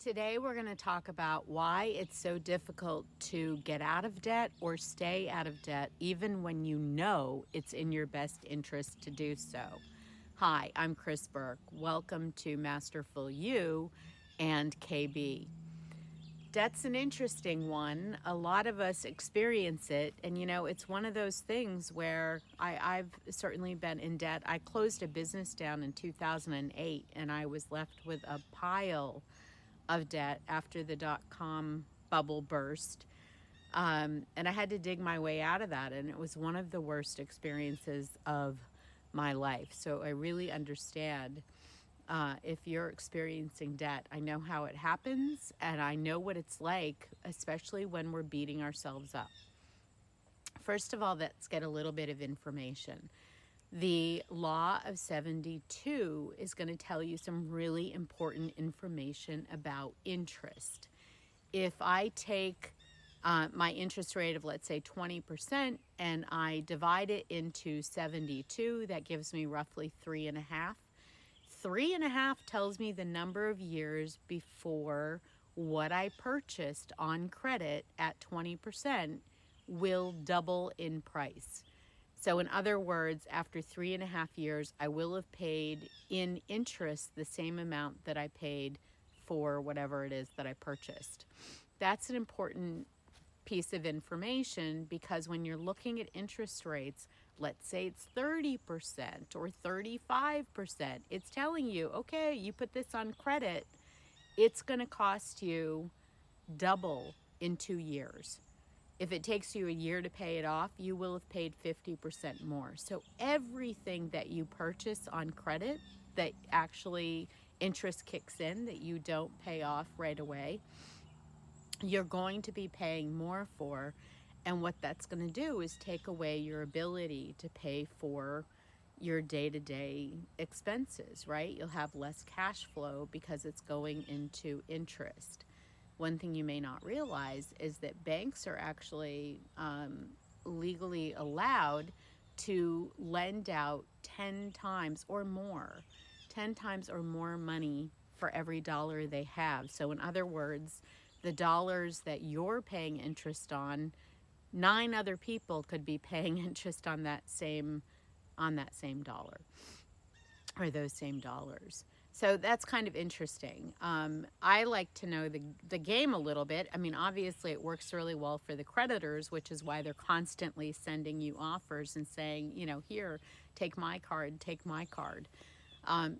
Today, we're going to talk about why it's so difficult to get out of debt or stay out of debt, even when you know it's in your best interest to do so. Hi, I'm Chris Burke. Welcome to Masterful You and KB. Debt's an interesting one. A lot of us experience it. And, it's one of those things where I've certainly been in debt. I closed a business down in 2008 and I was left with a pile of debt after the dot-com bubble burst. And I had to dig my way out of that. And it was one of the worst experiences of my life. So I really understand if you're experiencing debt. I know how it happens, and I know what it's like, especially when we're beating ourselves up. First of all, let's get a little bit of information. The Law of 72 is going to tell you some really important information about interest. If I take my interest rate of, let's say, 20%, and I divide it into 72, that gives me roughly 3.5. 3.5 tells me the number of years before what I purchased on credit at 20% will double in price. So in other words, after 3.5 years, I will have paid in interest the same amount that I paid for whatever it is that I purchased. That's an important piece of information, because when you're looking at interest rates, let's say it's 30% or 35%, it's telling you, okay, you put this on credit, it's going to cost you double in 2 years. If it takes you a year to pay it off, you will have paid 50% more. So everything that you purchase on credit that actually interest kicks in, that you don't pay off right away, you're going to be paying more for. And what that's going to do is take away your ability to pay for your day-to-day expenses, right? You'll have less cash flow because it's going into interest. One thing you may not realize is that banks are actually legally allowed to lend out 10 times or more money for every dollar they have. So in other words, the dollars that you're paying interest on, 9 other people could be paying interest on that same dollar, or those same dollars. So that's kind of interesting. I like to know the game a little bit. I mean, obviously it works really well for the creditors, which is why they're constantly sending you offers and saying, here, take my card,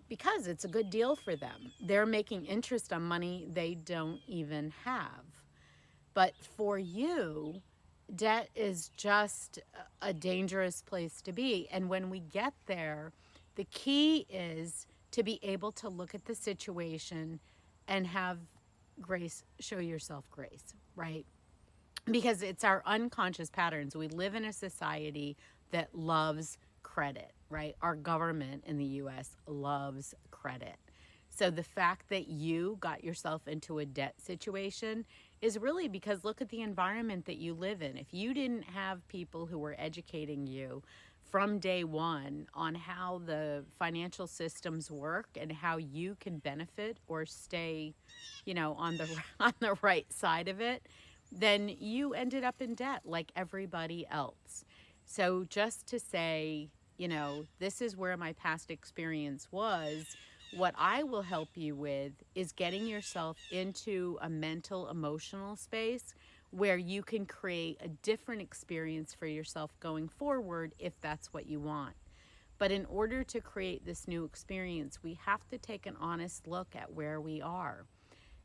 because it's a good deal for them. They're making interest on money they don't even have. But for you, debt is just a dangerous place to be. And when we get there, the key is to be able to look at the situation and have grace, show yourself grace, right? Because it's our unconscious patterns. We live in a society that loves credit, right? Our government in the US loves credit. So the fact that you got yourself into a debt situation is really because look at the environment that you live in. If you didn't have people who were educating you from day one on how the financial systems work and how you can benefit or stay, on the right side of it, then you ended up in debt like everybody else. So just to say, this is where my past experience was, what I will help you with is getting yourself into a mental, emotional space where you can create a different experience for yourself going forward if that's what you want. But in order to create this new experience, we have to take an honest look at where we are.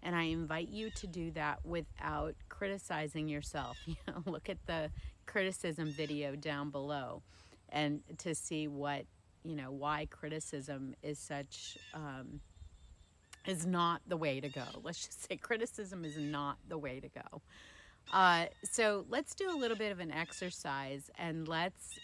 And I invite you to do that without criticizing yourself. Look at the criticism video down below and to see what, why criticism is such, is not the way to go. Let's just say criticism is not the way to go. So let's do a little bit of an exercise, and let's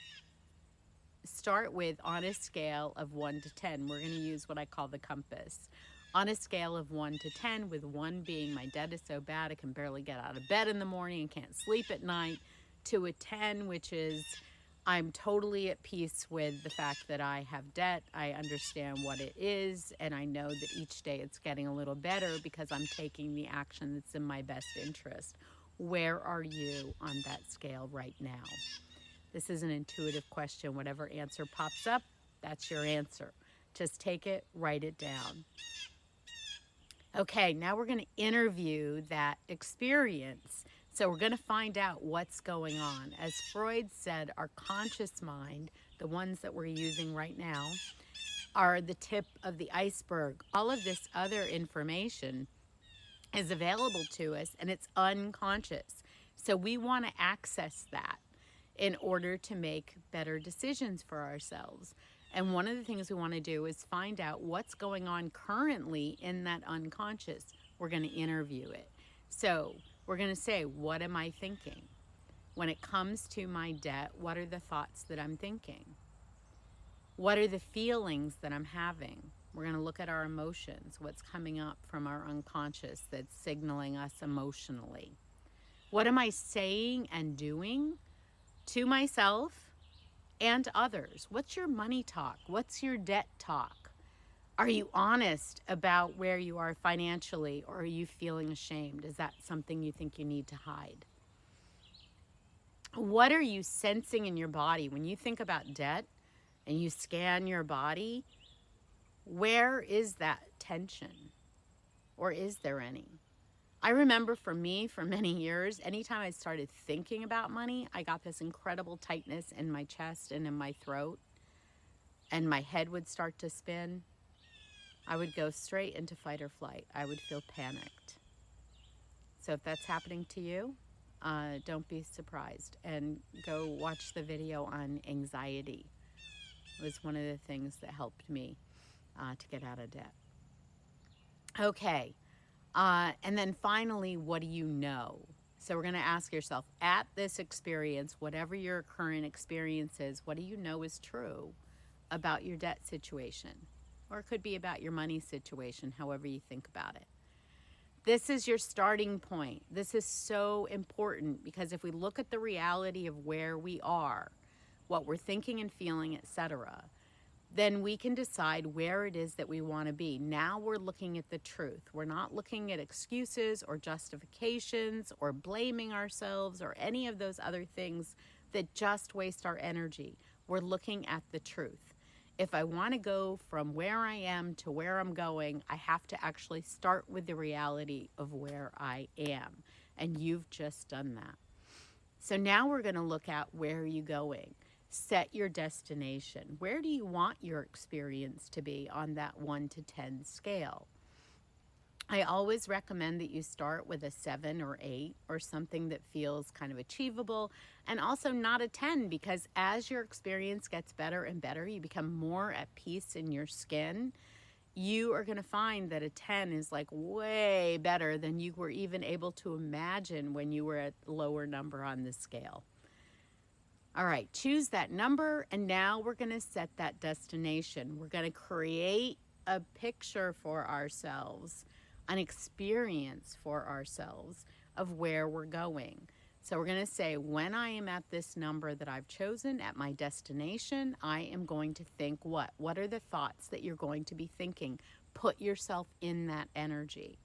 start with, on a scale of 1 to 10, we're going to use what I call the compass. On a scale of 1 to 10, with 1 being my debt is so bad I can barely get out of bed in the morning and can't sleep at night, to a 10, which is I'm totally at peace with the fact that I have debt. I understand what it is, and I know that each day it's getting a little better because I'm taking the action that's in my best interest. Where are you on that scale right now? This is an intuitive question. Whatever answer pops up, that's your answer. Just take it, write it down. Okay, now we're going to interview that experience. So we're going to find out what's going on. As Freud said, our conscious mind, the ones that we're using right now, are the tip of the iceberg. All of this other information is available to us and it's unconscious. So we want to access that in order to make better decisions for ourselves. And one of the things we want to do is find out what's going on currently in that unconscious. We're going to interview it. So we're going to say, what am I thinking? When it comes to my debt, what are the thoughts that I'm thinking? What are the feelings that I'm having? We're going to look at our emotions, what's coming up from our unconscious that's signaling us emotionally. What am I saying and doing to myself and others? What's your money talk? What's your debt talk? Are you honest about where you are financially, or are you feeling ashamed? Is that something you think you need to hide? What are you sensing in your body when you think about debt and you scan your body? Where is that tension, or is there any? I remember for me, for many years, anytime I started thinking about money, I got this incredible tightness in my chest and in my throat, and my head would start to spin. I would go straight into fight or flight. I would feel panicked. So if that's happening to you, don't be surprised, and go watch the video on anxiety. It was one of the things that helped me to get out of debt. Okay. And then finally, what do you know? So we're going to ask yourself, at this experience, whatever your current experience is, what do you know is true about your debt situation? Or it could be about your money situation, however you think about it. This is your starting point. This is so important, because if we look at the reality of where we are, what we're thinking and feeling, etc., then we can decide where it is that we want to be. Now we're looking at the truth. We're not looking at excuses or justifications or blaming ourselves or any of those other things that just waste our energy. We're looking at the truth. If I want to go from where I am to where I'm going, I have to actually start with the reality of where I am. And you've just done that. So now we're going to look at, where are you going? Set your destination. Where do you want your experience to be on that 1 to 10 scale? I always recommend that you start with a 7 or 8, or something that feels kind of achievable, and also not a 10, because as your experience gets better and better, you become more at peace in your skin. You are going to find that a 10 is like way better than you were even able to imagine when you were at a lower number on the scale. All right, choose that number, and now we're going to set that destination. We're going to create a picture for ourselves, an experience for ourselves of where we're going. So we're going to say, when I am at this number that I've chosen, at my destination, I am going to think what? What are the thoughts that you're going to be thinking? Put yourself in that energy.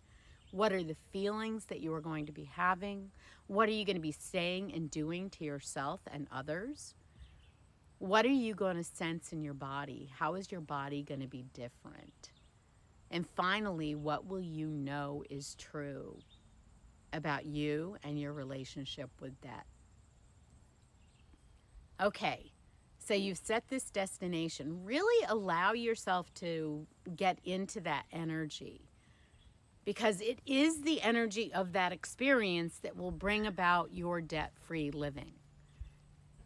What are the feelings that you are going to be having? What are you going to be saying and doing to yourself and others? What are you going to sense in your body? How is your body going to be different? And finally, what will you know is true about you and your relationship with debt? Okay, so you've set this destination. Really allow yourself to get into that energy, because it is the energy of that experience that will bring about your debt-free living.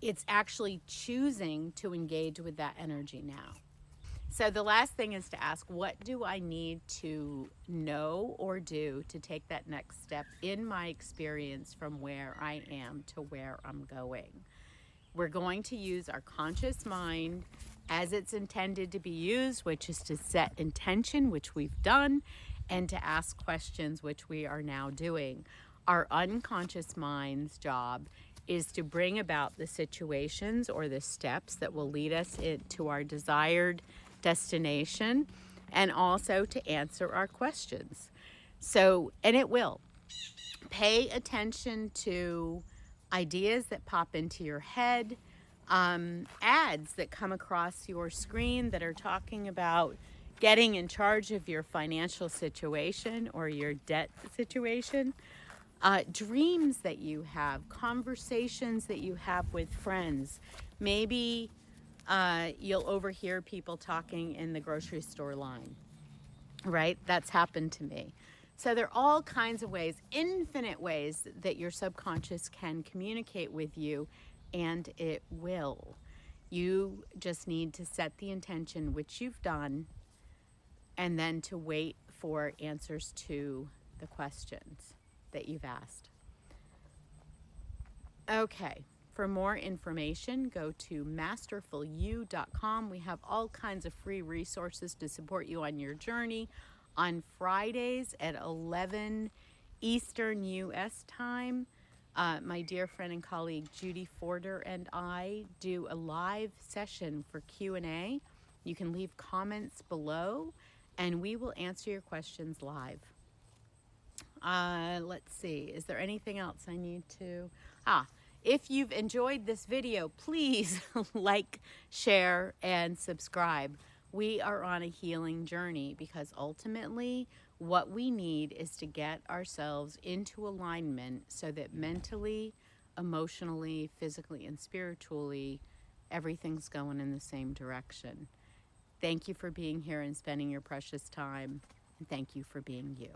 It's actually choosing to engage with that energy now. So the last thing is to ask, what do I need to know or do to take that next step in my experience from where I am to where I'm going? We're going to use our conscious mind as it's intended to be used, which is to set intention, which we've done, and to ask questions, which we are now doing. Our unconscious mind's job is to bring about the situations or the steps that will lead us into our desired destination, and also to answer our questions. So, and it will. Pay attention to ideas that pop into your head, ads that come across your screen that are talking about getting in charge of your financial situation or your debt situation, dreams that you have, conversations that you have with friends. Maybe you'll overhear people talking in the grocery store line, right? That's happened to me. So there are all kinds of ways, infinite ways, that your subconscious can communicate with you, and it will. You just need to set the intention, which you've done, and then to wait for answers to the questions that you've asked. Okay, for more information, go to masterfulyou.com. We have all kinds of free resources to support you on your journey. On Fridays at 11 Eastern U.S. time, my dear friend and colleague Judy Forder and I do a live session for Q&A. You can leave comments below, and we will answer your questions live. Let's see, is there anything else I need to... If you've enjoyed this video, please like, share, and subscribe. We are on a healing journey because ultimately what we need is to get ourselves into alignment so that mentally, emotionally, physically, and spiritually, everything's going in the same direction. Thank you for being here and spending your precious time, and thank you for being you.